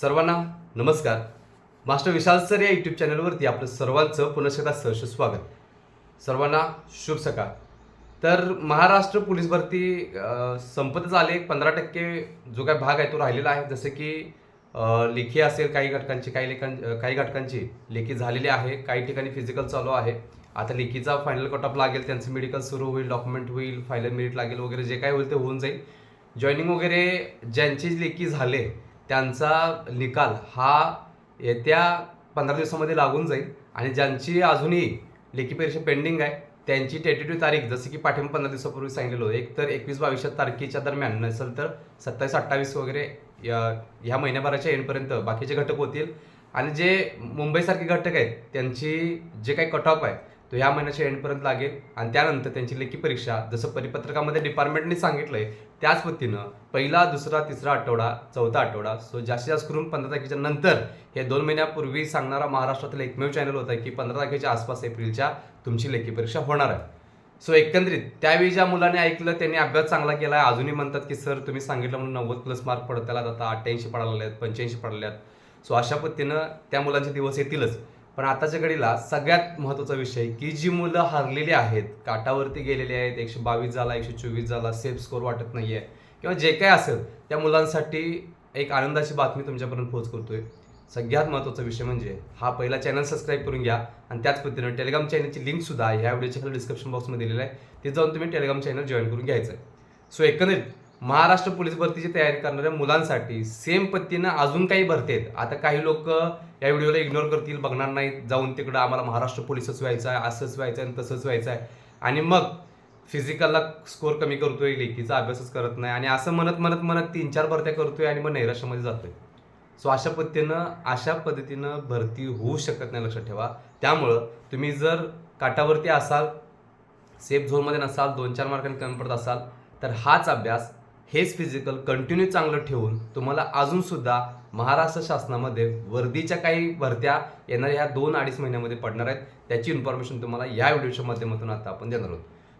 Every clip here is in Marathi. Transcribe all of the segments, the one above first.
सर्वांना नमस्कार. मास्टर विशाल सर या यूट्यूब चॅनलवरती आपलं सर्वांचं पुन्हा एकदा सहर्ष स्वागत. सर्वांना शुभ सकाळ. तर महाराष्ट्र पोलीस भरती संपतच आले. 15% जो काही भाग आहे तो राहिलेला आहे. जसे की लेखी असेल काही घटकांची, काही घटकांची लेखी झालेली आहे, काही ठिकाणी फिजिकल चालू आहे. आता लेखीचा फायनल कट ऑफ लागेल, त्यांचं मेडिकल सुरू होईल, डॉक्युमेंट होईल, फायनल मेरिट लागेल वगैरे जे काय होईल ते होऊन जाईल. जॉईनिंग वगैरे ज्यांची लेखी झाले त्यांचा निकाल हा येत्या 15 दिवसामध्ये लागून जाईल. आणि ज्यांची अजूनही लेखी परीक्षा पेंडिंग आहे त्यांची टेंटेटिव्ह तारीख जसं की पाठिंबा 15 दिवसापूर्वी सांगितलेलं होतं, एक तर 21-22 तारखेच्या दरम्यान, नसेल तर 27-28 वगैरे ह्या महिन्याभराच्या एंडपर्यंत बाकीचे घटक होतील. आणि जे मुंबईसारखे घटक आहेत त्यांची जे काही कट ऑफ आहे तो ह्या महिन्याच्या एंडपर्यंत लागेल. आणि त्यानंतर त्यांची लेखी परीक्षा जसं परिपत्रकामध्ये डिपार्टमेंटने सांगितलंय त्याच पद्धतीनं पहिला, दुसरा, तिसरा आठवडा, चौथा आठवडा, सो जास्तीत जास्त करून 15 तारखेच्या नंतर, हे 2 महिन्यापूर्वी सांगणारा महाराष्ट्रातील एकमेव चॅनल होता की 15 तारखेच्या आसपास एप्रिलच्या तुमची लेखी परीक्षा होणार आहे. सो एकंदरीत त्यावेळी ज्या मुलाने ऐकलं त्यांनी अभ्यास चांगला केला आहे. अजूनही म्हणतात की सर तुम्ही सांगितलं म्हणून 90+ मार्क पडत, त्याला आता 88 पडायला आहेत, 85 पडले आहेत. सो अशा पद्धतीनं त्या मुलांचे दिवस येतीलच. पण आताच्या घडीला सगळ्यात महत्त्वाचा विषय की जी मुलं हरलेली आहेत, काटावरती गेलेली आहेत, 122 झाला, 124 झाला, सेफ स्कोर वाटत नाहीये किंवा जे काय असेल त्या मुलांसाठी एक आनंदाची बातमी तुमच्यापर्यंत पोहोच करतोय. सगळ्यात महत्त्वाचा विषय म्हणजे हा पहिला चॅनल सबस्क्राईब करून घ्या. आणि त्याच पद्धतीनं टेलिग्राम चॅनलची लिंक सुद्धा ह्या व्हिडिओच्या खाली डिस्क्रिप्शन बॉक्समध्ये दिलेलं आहे, ते जाऊन तुम्ही टेलिग्राम चॅनल जॉईन करून घ्यायचं आहे. सो एकंदरीत महाराष्ट्र पोलीस भरतीची तयारी करणाऱ्या मुलांसाठी सेम पद्धतीनं अजून काही भरती आहेत. आता काही लोक या व्हिडिओला इग्नोर करतील, बघणार नाहीत, जाऊन तिकडं आम्हाला महाराष्ट्र पोलीसच व्हायचं आहे, असंच व्हायचं आहे आणि तसंच व्हायचं आहे, आणि मग फिजिकलला स्कोर कमी करतोय, लेखीचा अभ्यासच करत नाही, आणि असं म्हणत 3-4 भरत्या करतोय आणि मग नैराश्यामध्ये जातोय. सो अशा पद्धतीनं भरती होऊ शकत नाही, लक्षात ठेवा. त्यामुळं तुम्ही जर काटावरती असाल, सेफ झोनमध्ये नसाल, 2-4 मार्कांनी कमी पडत असाल, तर हाच अभ्यास, हेच फिजिकल कंटिन्यू चांगलं ठेवून तुम्हाला अजूनसुद्धा महाराष्ट्र शासनामध्ये वर्दीच्या काही भरत्या येणाऱ्या ह्या 2-2.5 महिन्यामध्ये पडणार आहेत. त्याची इन्फॉर्मेशन तुम्हाला या व्हिडिओच्या माध्यमातून आता आपण देणार आहोत.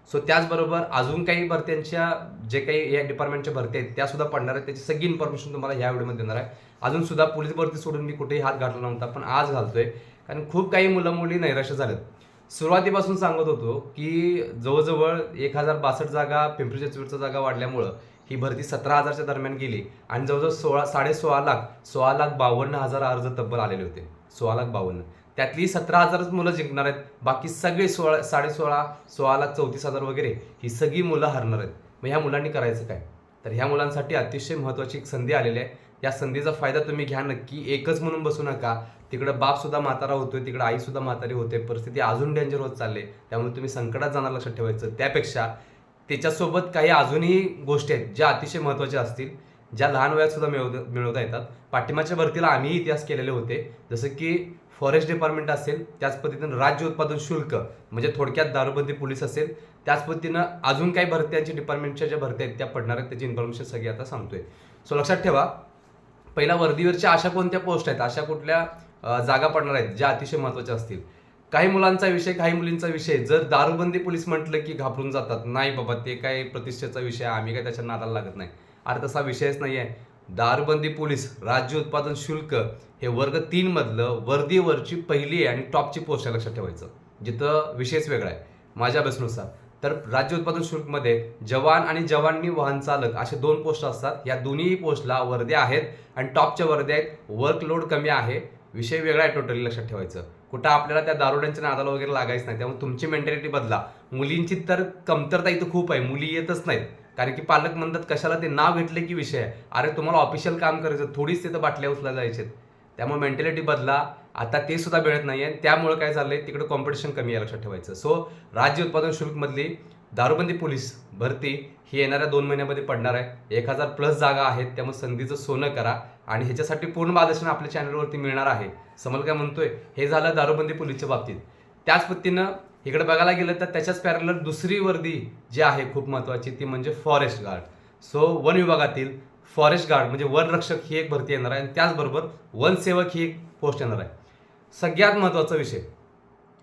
सो त्याचबरोबर अजून काही भरत्यांच्या जे काही या डिपार्टमेंटच्या भरत्या आहेत त्या सुद्धा पडणार आहेत, त्याची सगळी इन्फॉर्मेशन तुम्हाला ह्या व्हिडिओमध्ये देणार आहे. अजून सुद्धा पोलीस भरती सोडून मी कुठेही हात घातला नव्हता, पण आज घालतोय कारण खूप काही मुलं मुली नैराश्य झालेत. सुरुवातीपासून सांगत होतो की जवळजवळ 1062 जागा पिंपरी चिंचवडच्या जागा वाढल्यामुळं ही भरती 17,000च्या दरम्यान गेली आणि जवळजवळ 16.5 लाख अर्ज तब्बल आलेले होते. 16,52,000 त्यातली 17,000च मुलं जिंकणार आहेत. बाकी सगळे 16.34 लाख वगैरे ही सगळी मुलं हरणार आहेत. मग ह्या मुलांनी करायचं काय? तर ह्या मुलांसाठी अतिशय महत्त्वाची एक संधी आलेली आहे. या संधीचा फायदा तुम्ही घ्या नक्की. एकच म्हणून बसू नका. तिकडं बाप सुद्धा म्हातारा होतोय, तिकडं आई सुद्धा म्हातारी होते, परिस्थिती अजून डेंजर होत चालले, त्यामुळे तुम्ही संकटात जाणार, लक्षात ठेवायचं. त्यापेक्षा त्याच्यासोबत काही अजूनही गोष्टी आहेत ज्या अतिशय महत्त्वाच्या असतील, ज्या लहान वयात सुद्धा मिळवता येतात. पाठिंबाच्या भरतीला आम्ही इतिहास केलेले होते, जसं की फॉरेस्ट डिपार्टमेंट असेल, त्याच पद्धतीनं राज्य उत्पादन शुल्क म्हणजे थोडक्यात दारूबंदी पोलीस असेल, त्याच पद्धतीनं अजून काही भरत्यांची डिपार्टमेंटच्या ज्या भरत्या आहेत त्या पडणार आहेत, त्याची इन्फॉर्मेशन सगळी आता सांगतोय. सो लक्षात ठेवा, पहिला वर्दीवरच्या अशा कोणत्या पोस्ट आहेत, अशा कुठल्या जागा पडणार आहेत ज्या अतिशय महत्त्वाच्या असतील. काही मुलांचा विषय, काही मुलींचा विषय, जर दारूबंदी पोलीस म्हटलं की घाबरून जातात, नाही बाबा ते काय प्रतिष्ठेचा विषय आहे, आम्ही काय त्याच्या नादाला लागत नाही. अरे तसा विषयच नाही आहे. दारूबंदी पोलीस राज्य उत्पादन शुल्क हे वर्ग 3 मधलं वर्दीवरची पहिली आणि टॉपची पोस्ट आहे, लक्षात ठेवायचं, जिथं विषयच वेगळा आहे माझ्या अभ्यासानुसार. तर राज्य उत्पादन शुल्कमध्ये जवान आणि जवानी वाहन चालक असे 2 पोस्ट असतात. या दोन्ही पोस्टला वर्दे आहेत आणि टॉपच्या वर्दे आहेत. वर्कलोड कमी आहे, विषय वेगळा आहे टोटली, लक्षात ठेवायचं. कुठं आपल्याला त्या दारुड्यांच्या नादाला वगैरे लागायचं नाही. त्यामुळे तुमची मेंटॅलिटी बदला. मुलींची तर कमतरता इथं खूप आहे, मुली येतच नाहीत, कारण की पालक म्हणतात कशाला ते नाव घेतले की विषय आहे. अरे तुम्हाला ऑफिशियल काम करायचं, थोडीच तिथं बाटल्या उचला जायचे. त्यामुळे मेंटॅलिटी बदला. आता ते सुद्धा मिळत नाही आहे, त्यामुळे काय झालंय तिकडे कॉम्पिटिशन कमी आहे, लक्षात ठेवायचं. सो राज्य उत्पादन शुल्कमधली दारूबंदी पोलीस भरती ही येणाऱ्या 2 महिन्यामध्ये पडणार आहे. 1000+ जागा आहेत, त्यामुळे संधीचं सोनं करा. आणि ह्याच्यासाठी पूर्ण मार्गदर्शन आपल्या चॅनलवरती मिळणार आहे. समोर काय म्हणतोय, हे झालं दारूबंदी पोलीसच्या बाबतीत. त्याच पद्धतीनं इकडे बघायला गेलं तर त्याच्याच पॅरलर दुसरी वर्दी जी आहे खूप महत्त्वाची, ती म्हणजे फॉरेस्ट गार्ड. सो वन विभागातील फॉरेस्ट गार्ड म्हणजे वनरक्षक ही एक भरती येणार आहे, आणि त्याचबरोबर वनसेवक ही एक पोस्ट येणार आहे. सगळ्यात महत्त्वाचा विषय,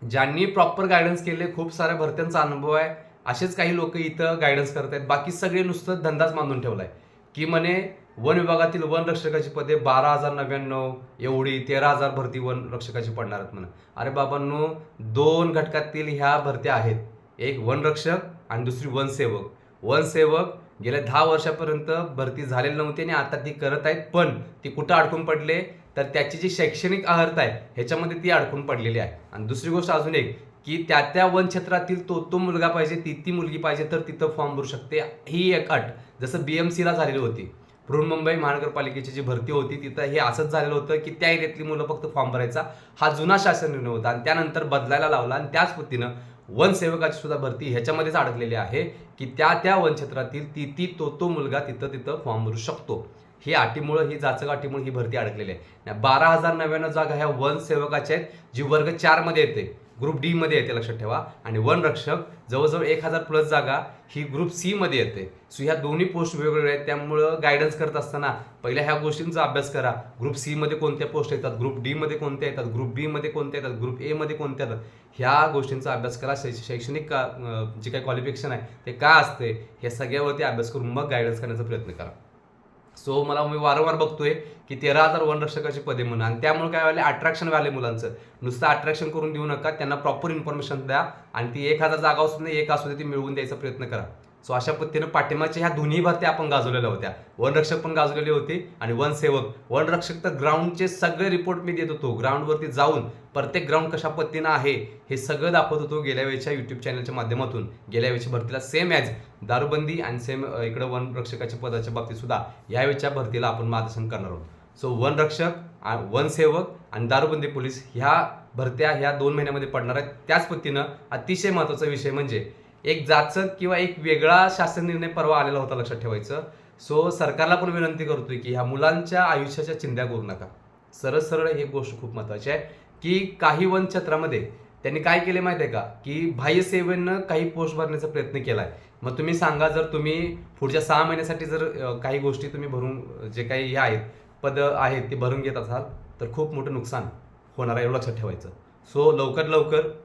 ज्यांनी प्रॉपर गायडन्स केले, खूप साऱ्या भरत्यांचा अनुभव आहे, असेच काही लोक इथं गायडन्स करत आहेत. बाकी सगळे नुसतं धंदाच मानून ठेवलाय की म्हणे वन विभागातील वन रक्षकाची पदे 12,099 एवढी, 13,000 भरती वन रक्षकाची पडणार आहेत म्हणा. अरे बाबांनो, 2 घटकातील ह्या भरत्या आहेत, एक वन रक्षक आणि दुसरी वनसेवक. वनसेवक गेल्या 10 वर्षापर्यंत भरती झालेली नव्हती आणि आता ती करत आहेत, पण ती कुठं अडकून पडले तर त्याची जी शैक्षणिक अर्हता आहे ह्याच्यामध्ये ती अडकून पडलेली आहे. आणि दुसरी गोष्ट अजून एक, की त्या वन क्षेत्रातील तो मुलगा पाहिजे, ती मुलगी पाहिजे तर तिथं फॉर्म भरू शकते, ही एक अट. जसं BMCला झालेली होती, बृहन्मुंबई महानगरपालिकेची जी भरती होती तिथं हे असंच झालेलं होतं की त्या एरियातली मुलं फक्त फॉर्म भरायचा, हा जुना शासन निर्णय होता आणि त्यानंतर बदलायला लावला. आणि त्याच पद्धतीनं वनसेवकाची सुद्धा भरती ह्याच्यामध्येच अडकलेली आहे की त्या वन क्षेत्रातील तो मुलगा तिथं फॉर्म भरू शकतो. ही अटीमुळं, ही जाचक अटीमुळे ही भरती अडकलेली आहे. 12,099 जागा ह्या वन सेवकाच्या आहेत, जी वर्ग 4 मध्ये येते, ग्रुप डी मध्ये येते, लक्षात ठेवा. आणि वन रक्षक जवळजवळ 1,000 प्लस जागा ही ग्रुप सी मध्ये येते. सो ह्या दोन्ही पोस्ट वेगवेगळ्या आहेत, त्यामुळं गायडन्स करत असताना पहिल्या ह्या गोष्टींचा अभ्यास करा. ग्रुप सी मध्ये कोणत्या पोस्ट येतात, ग्रुप डी मध्ये कोणत्या येतात, ग्रुप बी मध्ये कोणत्या येतात, ग्रुप ए मध्ये कोणत्या येतात, ह्या गोष्टींचा अभ्यास करा. शैक्षणिक जे काही क्वालिफिकेशन आहे ते काय असते हे सगळ्यावरती अभ्यास करून मग गायडन्स करण्याचा प्रयत्न करा. सो मला मी वारंवार बघतोय की 13,000 वनरक्षकाची पदे म्हणून, आणि त्यामुळे काय व्हायला, अट्रॅक्शन व्हायला मुलांचं. नुसतं अट्रॅक्शन करून देऊ नका, त्यांना प्रॉपर इन्फॉर्मेशन द्या आणि ती 1,000 जागा असून एक असू दे ती मिळवून द्यायचा प्रयत्न करा. सो अशा पद्धतीनं पाठिंबाच्या ह्या दोन्ही भरत्या आपण गाजवलेल्या होत्या. वनरक्षक पण गाजवलेली होती आणि वनसेवक. वनरक्षक तर ग्राउंडचे सगळे रिपोर्ट मी देत होतो, ग्राउंडवरती जाऊन प्रत्येक ग्राउंड कशा पद्धतीनं आहे हे सगळं दाखवत होतो गेल्या वेळेच्या युट्यूब चॅनलच्या माध्यमातून. गेल्या वेळेच्या भरतीला सेम ॲज दारूबंदी आणि सेम इकडं वनरक्षकाच्या पदाच्या बाबतीत सुद्धा यावेळेच्या भरतीला आपण मार्गदर्शन करणार आहोत. सो वनरक्षक, वनसेवक आणि दारूबंदी पोलीस ह्या भरत्या ह्या 2 महिन्यामध्ये पडणार आहेत. त्याच पद्धतीनं अतिशय महत्त्वाचा विषय म्हणजे एक जाचक किंवा एक वेगळा शासन निर्णय परवा आलेला होता, लक्षात ठेवायचं. सो सरकारला पण विनंती करतोय की ह्या मुलांच्या आयुष्याच्या चिंध्या करू नका. सरळ सरळ ही गोष्ट खूप महत्त्वाची आहे की काही वन क्षेत्रामध्ये त्यांनी काय केले माहिती आहे का, की बाह्य सेवेनं काही पोस्ट भरण्याचा प्रयत्न केला आहे. मग तुम्ही सांगा, जर तुम्ही पुढच्या 6 महिन्यासाठी जर काही गोष्टी तुम्ही भरून, जे काही हे आहेत पदं आहेत ते भरून घेत असाल तर खूप मोठं नुकसान होणार आहे, लक्षात ठेवायचं. सो लवकर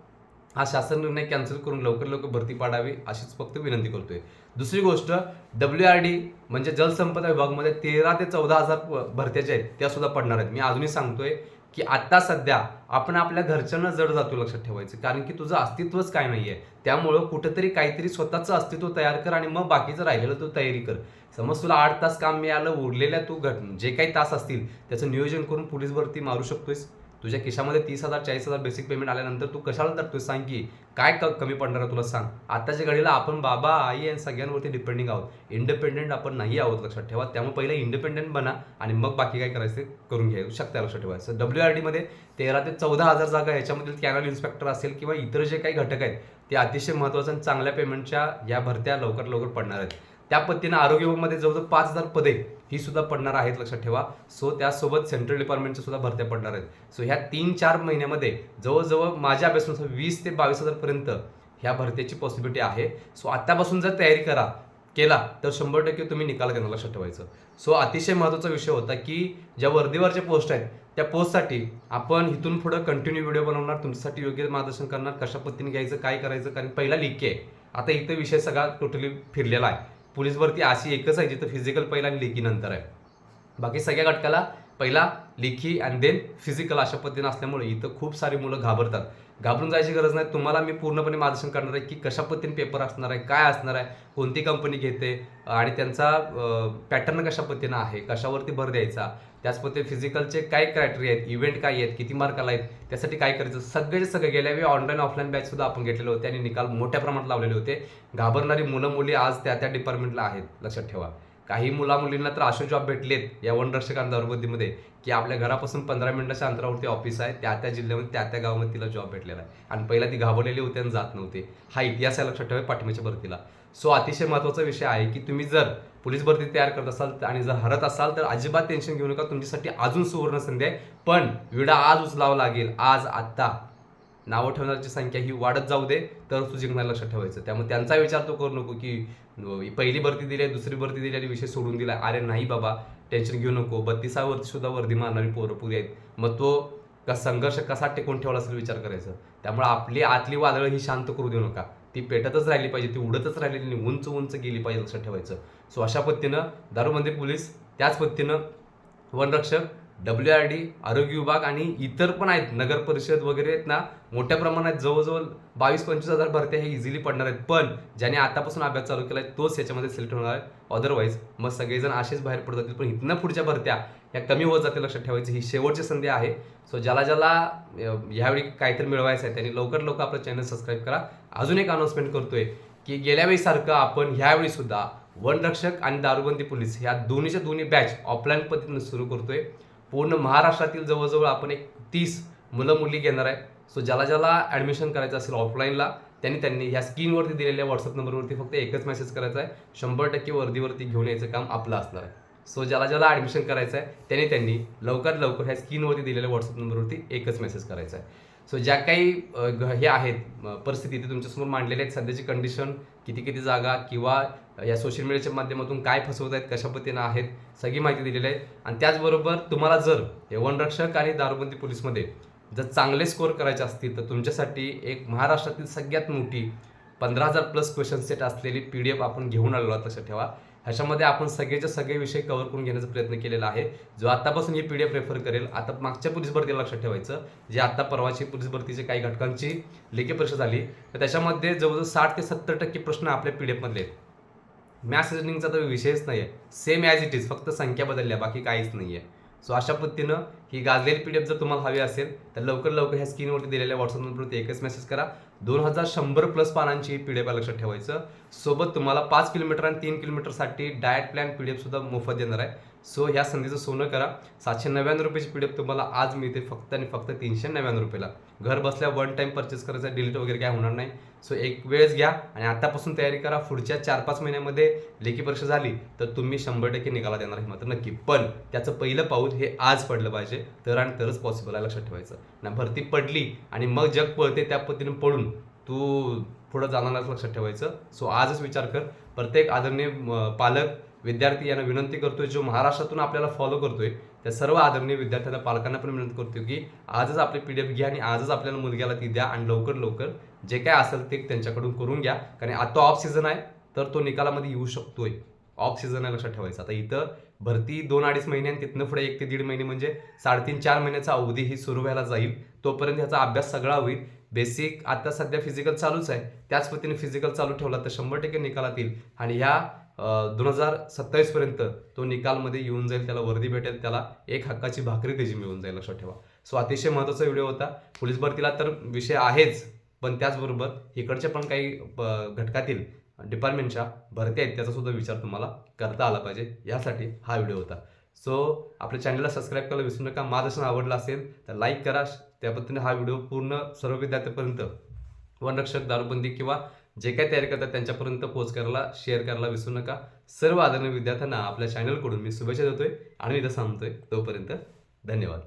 हा शासन निर्णय कॅन्सल करून लवकर भरती पाडावी अशीच फक्त विनंती करतोय. दुसरी गोष्ट, WRD म्हणजे जलसंपदा विभागामध्ये 13,000 ते 14,000 भरत्या ज्या आहेत त्या सुद्धा पडणार आहेत. मी अजूनही सांगतोय की आता सध्या आपण आपल्या घरच्यांना जड जातो, लक्षात ठेवायचं, कारण की तुझं अस्तित्वच काय नाहीये. त्यामुळं कुठंतरी काहीतरी स्वतःचं अस्तित्व तयार कर आणि मग बाकीचं राहिलेलं तू तयारी कर. समज तुला 8 तास काम मिळालं, उरलेल्या तू जे काही तास असतील त्याचं नियोजन करून पोलीस भरती मारू शकतोयस. तुझ्या खिशामध्ये 30,000 40,000 बेसिक पेमेंट आल्यानंतर तू कशाला तडतोय, सांग की काय कमी पडणार आहे तुला, सांग. आताच्या घडीला आपण बाबा आई आणि सगळ्यांवरती डिपेंडिंग आहोत, इंडिपेंडेंट आपण नाही आहोत, लक्षात ठेवा. त्यामुळे पहिले इंडिपेंडेंट बना आणि मग बाकी काय करायचं करून घेऊ शकता, लक्षात ठेवायचं. WRD मध्ये 13,000 ते 14,000 जागा, याच्यामधील कॅनल इन्स्पेक्टर असेल किंवा इतर जे काही घटक आहेत ते अतिशय महत्त्वाचं आणि चांगल्या पेमेंटच्या या भरत्या लवकर पडणार आहेत. त्या पद्धतीनं आरोग्य विभागामध्ये जवळजवळ 5,000 पदे ही सुद्धा पडणार आहेत, लक्षात ठेवा. सो त्यासोबत सेंट्रल डिपार्टमेंटच्या सुद्धा भरत्या पडणार आहेत. सो ह्या 3-4 महिन्यामध्ये जवळजवळ माझ्या अभ्यासानुसार 20,000 ते 22,000 पर्यंत ह्या भरतीची पॉसिबिलिटी आहे. सो आत्तापासून जर तयारी केला तर 100% तुम्ही निकाल घेणार, लक्षात ठेवायचं. सो अतिशय महत्त्वाचा विषय होता की ज्या वर्दीवरचे पोस्ट आहेत त्या पोस्टसाठी आपण इथून पुढं कंटिन्यू व्हिडिओ बनवणार, तुमच्यासाठी योग्य मार्गदर्शन करणार, कशा पद्धतीने घ्यायचं, काय करायचं. कारण पहिला लिखी आहे, आता इथं विषय सगळा टोटली फिरलेला आहे. पोलीस भरती अशी एकच आहे जिथं फिजिकल पहिला आणि लेखी नंतर आहे. बाकी सगळ्या घटकाला पहिला लेखी आणि देन फिजिकल अशा पद्धतीने असल्यामुळे इथं खूप सारी मुलं घाबरतात. घाबरून जायची गरज नाही. तुम्हाला मी पूर्णपणे मार्गदर्शन करणार आहे की कशा पद्धतीने पेपर असणार आहे, काय असणार आहे, कोणती कंपनी घेते आणि त्यांचा पॅटर्न कशा पद्धतीनं आहे, कशावरती भर द्यायचा, त्याच पद्धतीने फिजिकलचे काय क्रायटेरिया आहेत, इव्हेंट काय आहेत, किती मार्काला आहेत, त्यासाठी काय करायचं, सगळे गेल्या वेळी ऑनलाईन ऑफलाईन बॅच सुद्धा आपण घेतलेले होते आणि निकाल मोठ्या प्रमाणात लावलेले होते. घाबरणारी मुलं मुली आज त्या डिपार्टमेंटला आहेत, लक्षात ठेवा. काही मुलींना तर असे जॉब भेटलेत या वनरक्षक आणि दारूबंदीमध्ये की आपल्या घरापासून 15 मिनिटाच्या अंतरावरती ऑफिस आहे, त्या जिल्ह्यामध्ये त्या गावामध्ये तिला जॉब भेटलेला आहे आणि पहिला ती घाबरलेली होती आणि जात नव्हते. हा इतिहास आहे, लक्षात ठेवा पाठिंबाच्या भरतीला. सो अतिशय महत्त्वाचा विषय आहे की तुम्ही जर पोलीस भरती तयार करत असाल आणि जर हरत असाल तर अजिबात टेन्शन घेऊ नका, तुमच्यासाठी अजून सुवर्ण संधी आहे. पण विडा आज उचलावा लागेल, आज आत्ता. नावं ठेवण्याची संख्या ही वाढत जाऊ दे तर तू जिंकणार, लक्षात ठेवायचं. त्यामुळे त्यांचा विचार तो करू नको की पहिली भरती दिली, दुसरी भरती दिली आणि विषय सोडून दिला. अरे नाही बाबा, टेन्शन घेऊ नको. 32व्या सुद्धा वर्दी मारणारी पोरं पुरी आहेत. मग तो संघर्ष कसा टिकून ठेवला असेल विचार करायचा. त्यामुळे आपली आतली वादळं ही शांत करू देऊ नका. ती पेटतच राहिली पाहिजे, ती उडतच राहिलेली, उंच गेली पाहिजे, लक्षात ठेवायचं. सो अशा पद्धतीनं दारूबंदी पोलीस त्याच पद्धतीनं वनरक्षक, WRD, आरोग्य विभाग आणि इतर पण आहेत, नगर परिषद वगैरे आहेत ना, मोठ्या प्रमाणात जवळजवळ 22-25 हजार भरत्या हे इझिली पडणार आहेत. पण ज्याने आतापासून अभ्यास चालू केला आहे तोच याच्यामध्ये सिलेक्ट होणार आहे. अदरवाईज मग सगळेजण असेच बाहेर पडत जातील. पण इथनं पुढच्या भरत्या ह्या कमी होत जातील, लक्षात ठेवायचं. ही शेवटची संधी आहे. सो ज्याला ह्यावेळी काहीतरी मिळवायचं आहे त्यांनी लवकर आपलं चॅनल सबस्क्राईब करा. अजून एक अनाउन्समेंट करतोय की गेल्या वेळी सारखं आपण ह्यावेळी सुद्धा वनरक्षक आणि दारूबंदी पोलीस ह्या दोन्हीच्या दोन्ही बॅच ऑफलाईन पद्धतीने सुरू करतोय. पूर्ण महाराष्ट्रातील जवळजवळ आपण एक 30 मुलं मुली घेणार आहे. सो ज्याला ॲडमिशन करायचं असेल ऑफलाईनला त्यांनी ह्या स्क्रीनवरती दिलेल्या व्हॉट्सअप नंबरवरती फक्त एकच मेसेज करायचा आहे. 100% वर्दीवरती घेऊन यायचं काम आपलं असणार आहे. सो ज्याला ॲडमिशन करायचं आहे त्यांनी लवकरात लवकर ह्या स्क्रीनवरती दिलेल्या व्हॉट्सअप नंबरवरती एकच मेसेज करायचा आहे. सो ज्या काही हे आहेत परिस्थिती ते तुमच्यासमोर मांडलेल्या आहेत, सध्याची कंडिशन, किती जागा किंवा या सोशल मीडियाच्या माध्यमातून काय फसवत आहेत, कशा पद्धतीनं आहेत, सगळी माहिती दिलेली आहे. आणि त्याचबरोबर तुम्हाला जर हे वनरक्षक आणि दारूबंदी पोलीसमध्ये जर चांगले स्कोअर करायचे असतील तर तुमच्यासाठी एक महाराष्ट्रातील सगळ्यात मोठी 15,000+ क्वेश्चन सेट असलेली PDF आपण घेऊन आलेलो आहोत, लक्षात ठेवा. ह्याच्यामध्ये आपण सगळेचे सगळे विषय कव्हर करून घेण्याचा प्रयत्न केलेला आहे. जो आतापासून ही PDF रेफर करेल, आता मागच्या पोलीस भरतीला लक्षात ठेवायचं, जे आता परवाची पोलीस भरतीचे काही घटकांची लेखी परीक्षा झाली तर त्याच्यामध्ये जवळजवळ 60 ते 70% प्रश्न आपल्या PDF मधले आहेत. मॅथ्स रिजनिंगचा तर विषयच नाही आहे, सेम ॲज इट इज, फक्त संख्या बदलल्या, बाकी काहीच नाही आहे. सो अशा पद्धतीनं ही गाजलेली PDF जर तुम्हाला हवी असेल तर लवकर ह्या स्क्रीनवरती दिलेल्या व्हॉट्सअप नंबरवरती एकच मेसेज करा. 2100+ पानांची PDF आहे, लक्षात ठेवायचं. सोबत तुम्हाला 5 किलोमीटर आणि 3 किलोमीटरसाठी डाएट प्लॅन PDF सुद्धा मोफत देणार आहे. सो ह्या संधीचं सोनं करा. 799 रुपयाची PDF तुम्हाला आज मिळते फक्त आणि फक्त 399 रुपयाला. घर बसल्या वन टाइम परचेस करायचा, डिलीट वगैरे काय होणार नाही. सो एक वेळेस घ्या आणि आतापासून तयारी करा. पुढच्या 4-5 महिन्यामध्ये लेखी परीक्षा झाली तर तुम्ही 100% निकाला देणार आहे, मात्र नक्की. पण त्याचं पहिलं पाऊल हे आज पडलं पाहिजे, तरच पॉसिबल आहे, लक्षात ठेवायचं. ना भरती पडली आणि मग जग पळते त्या पद्धतीने पळून तू पुढं जाणार, लक्षात ठेवायचं. सो आजच विचार कर. प्रत्येक आदरणीय पालक विद्यार्थी यांना विनंती करतोय, जो महाराष्ट्रातून आपल्याला फॉलो करतोय त्या सर्व आदरणीय विद्यार्थ्यांना, पालकांना पण विनंती करतोय की आजच आपली PDF घ्या आणि आजच आपल्याला मुलग्याला ती द्या आणि लवकर जे काय असेल ते त्यांच्याकडून करून घ्या. कारण आता ऑफ सीझन आहे तर तो निकालामध्ये येऊ शकतोय. ऑफ सीझन आहे, लक्षात ठेवायचं. आता इथं भरती 2-2.5 महिने आणि तिथनं पुढे 1 ते 1.5 महिने म्हणजे 3.5-4 महिन्याचा अवधी ही सुरू व्हायला जाईल. तोपर्यंत ह्याचा अभ्यास सगळा होईल. बेसिक आता सध्या फिजिकल चालूच आहे, त्याच पद्धतीने फिजिकल चालू ठेवला तर 100% निकालात येईल आणि ह्या 2027 पर्यंत तो निकालमध्ये येऊन जाईल, त्याला वर्दी भेटेल, त्याला एक हक्काची भाकरी त्याची मिळून जाईल, लक्षात ठेवा. सो अतिशय महत्त्वाचा व्हिडिओ होता. पोलीस भरतीला तर विषय आहेच, पण त्याचबरोबर इकडच्या पण काही घटकातील डिपार्टमेंटच्या भरती आहेत त्याचा सुद्धा विचार तुम्हाला करता आला पाहिजे, यासाठी हा व्हिडिओ होता. सो आपल्या चॅनलला सबस्क्राईब करायला विसरू नका. माझं आवडलं असेल तर लाईक करा. त्या पद्धतीने हा व्हिडिओ पूर्ण सर्व विद्यार्थ्यांपर्यंत, वनरक्षक, दारूबंदी किंवा जे काही तयारी करतात त्यांच्यापर्यंत पोहोच करायला, शेअर करायला विसरू नका. सर्व आदरणीय विद्यार्थ्यांना आपल्या चॅनलकडून मी शुभेच्छा देतोय आणि इथं सांगतोय. तोपर्यंत धन्यवाद.